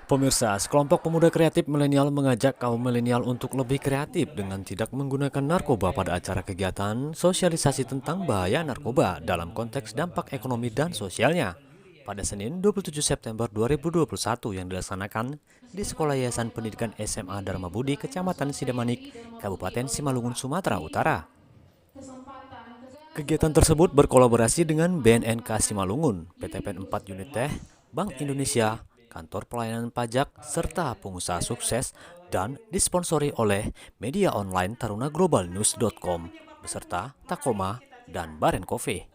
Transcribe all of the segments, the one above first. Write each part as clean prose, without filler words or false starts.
Pemirsa, sekelompok pemuda kreatif milenial mengajak kaum milenial untuk lebih kreatif dengan tidak menggunakan narkoba pada acara kegiatan sosialisasi tentang bahaya narkoba dalam konteks dampak ekonomi dan sosialnya. Pada Senin 27 September 2021 yang dilaksanakan di Sekolah Yayasan Pendidikan SMA Dharma Budi, Kecamatan Sidamanik, Kabupaten Simalungun, Sumatera Utara. Kegiatan tersebut berkolaborasi dengan BNNK Simalungun, PTPN 4 Unit Teh, Bank Indonesia, Kantor Pelayanan Pajak, serta pengusaha sukses dan disponsori oleh media online tarunaglobalnews.com beserta Takoma dan Baren Coffee.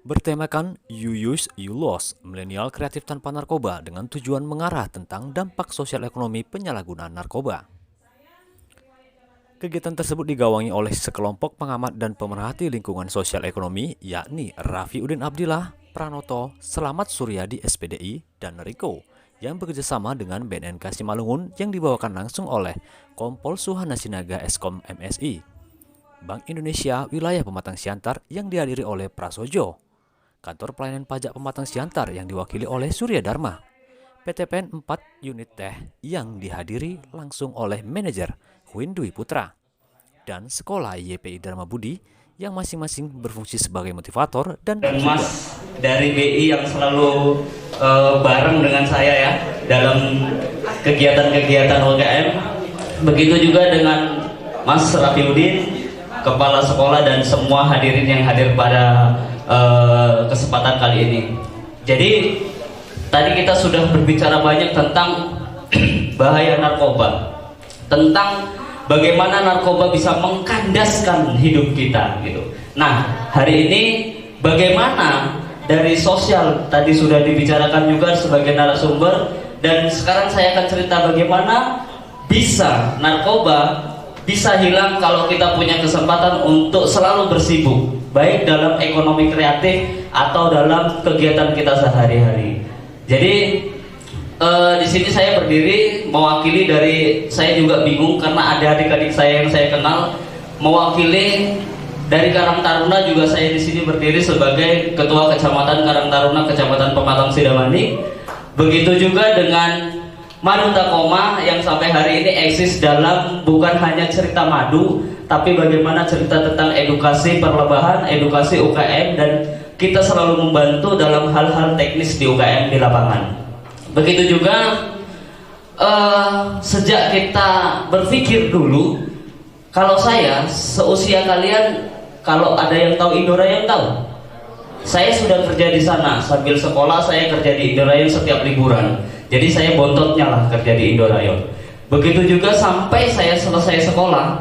Bertemakan You Use, You Lose, milenial kreatif tanpa narkoba dengan tujuan mengarah tentang dampak sosial ekonomi penyalahgunaan narkoba. Kegiatan tersebut digawangi oleh sekelompok pengamat dan pemerhati lingkungan sosial ekonomi, yakni Raffi Udin Abdillah, Pranoto, Selamat Suryadi SPDI, dan Riko, yang bekerjasama dengan BNNK Simalungun yang dibawakan langsung oleh Kompol Suhana Sinaga Eskom MSI, Bank Indonesia Wilayah Pematang Siantar yang dihadiri oleh Prasojo, Kantor Pelayanan Pajak Pematang Siantar yang diwakili oleh Surya Dharma, PTPN 4 Unit Teh yang dihadiri langsung oleh manajer Huin Dwi Putra, dan Sekolah YPI Dharma Budi yang masing-masing berfungsi sebagai motivator dan Mas dari BI yang selalu bareng dengan saya ya dalam kegiatan-kegiatan UKM. Begitu juga dengan Mas Rafiuddin, Kepala Sekolah, dan semua hadirin yang hadir pada kesempatan kali ini. Jadi tadi kita sudah berbicara banyak tentang bahaya narkoba, tentang bagaimana narkoba bisa mengkandaskan hidup kita gitu. Nah, hari ini bagaimana dari sosial tadi sudah dibicarakan juga sebagai narasumber, dan sekarang saya akan cerita bagaimana bisa narkoba bisa hilang kalau kita punya kesempatan untuk selalu bersibuk, baik dalam ekonomi kreatif atau dalam kegiatan kita sehari-hari. Jadi di sini saya berdiri mewakili dari, saya juga bingung karena ada adik-adik saya yang saya kenal, mewakili dari Karang Taruna juga saya di sini berdiri sebagai Ketua Kecamatan Karang Taruna Kecamatan Pematang Sidamanik. Begitu juga dengan Madu Takoma yang sampai hari ini eksis dalam bukan hanya cerita madu, tapi bagaimana cerita tentang edukasi perlebahan, edukasi UKM, dan kita selalu membantu dalam hal-hal teknis di UKM di lapangan. Begitu juga sejak kita berpikir dulu, kalau saya seusia kalian, kalau ada yang tahu Indorayan tahu, saya sudah kerja di sana sambil sekolah. Saya kerja di Indorayan setiap liburan, jadi saya bontotnya lah kerja di Indorayan. Begitu juga sampai saya selesai sekolah,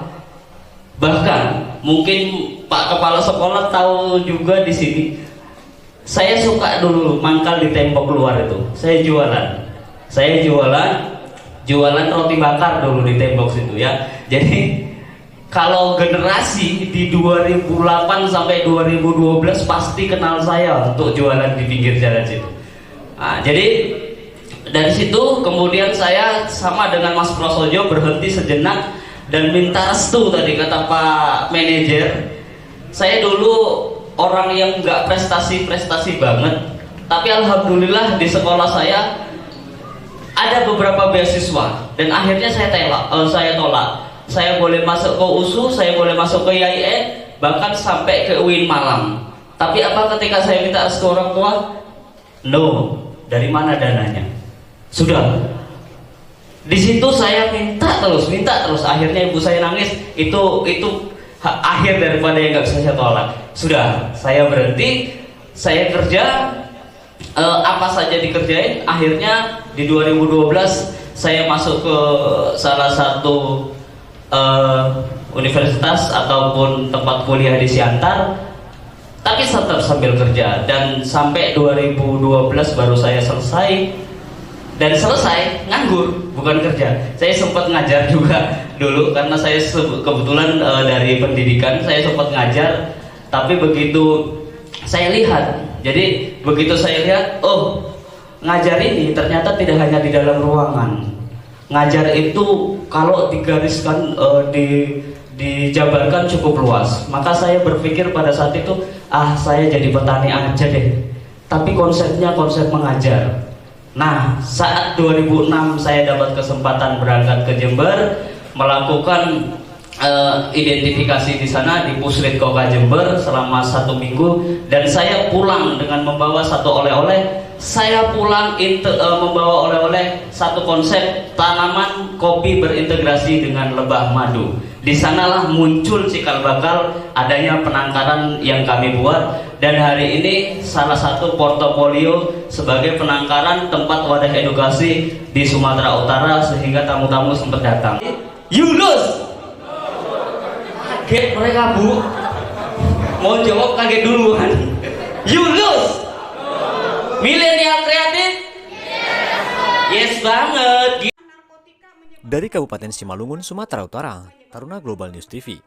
bahkan mungkin Pak Kepala Sekolah tahu juga di sini, saya suka dulu mangkal di tembok luar itu. Saya jualan roti bakar dulu di tembok situ ya. Jadi kalau generasi di 2008 sampai 2012 pasti kenal saya untuk jualan di pinggir jalan situ. Nah, jadi dari situ kemudian saya sama dengan Mas Prasojo berhenti sejenak dan minta restu. Tadi kata Pak Manajer, saya dulu orang yang nggak prestasi banget, tapi alhamdulillah di sekolah saya ada beberapa beasiswa dan akhirnya saya tolak. Saya boleh masuk ke USU, saya boleh masuk ke IAIN, bahkan sampai ke UIN Malang. Tapi apa ketika saya minta restu orang tua? No, dari mana dananya? Sudah. Di situ saya minta terus. Akhirnya ibu saya nangis. Itu akhir daripada yang nggak bisa saya tolak. Sudah, saya berhenti, saya kerja, apa saja dikerjain. Akhirnya di 2012 saya masuk ke salah satu universitas ataupun tempat kuliah di Siantar, tapi tetap sambil kerja, dan sampai 2012 baru saya selesai. Dan selesai nganggur, bukan kerja. Saya sempat ngajar juga dulu karena saya kebetulan dari pendidikan, saya sempat ngajar. Tapi begitu saya lihat, oh, ngajar ini ternyata tidak hanya di dalam ruangan. Ngajar itu kalau digariskan, dijabarkan cukup luas. Maka saya berpikir pada saat itu, saya jadi petani aja deh. Tapi konsepnya konsep mengajar. Nah, saat 2006 saya dapat kesempatan berangkat ke Jember, melakukan identifikasi di sana di Puslit Koka Jember selama 1 minggu, dan saya pulang dengan membawa satu oleh-oleh. Saya pulang membawa oleh-oleh satu konsep tanaman kopi berintegrasi dengan lebah madu. Di sanalah muncul cikal bakal adanya penangkaran yang kami buat, dan hari ini salah satu portofolio sebagai penangkaran tempat wadah edukasi di Sumatera Utara, sehingga tamu-tamu sempat datang. Yunus, kaget mereka, Bu, mau jawab kaget duluan. Yunus, milenial kreatif, yes banget. Dari Kabupaten Simalungun, Sumatera Utara, Taruna Global News TV.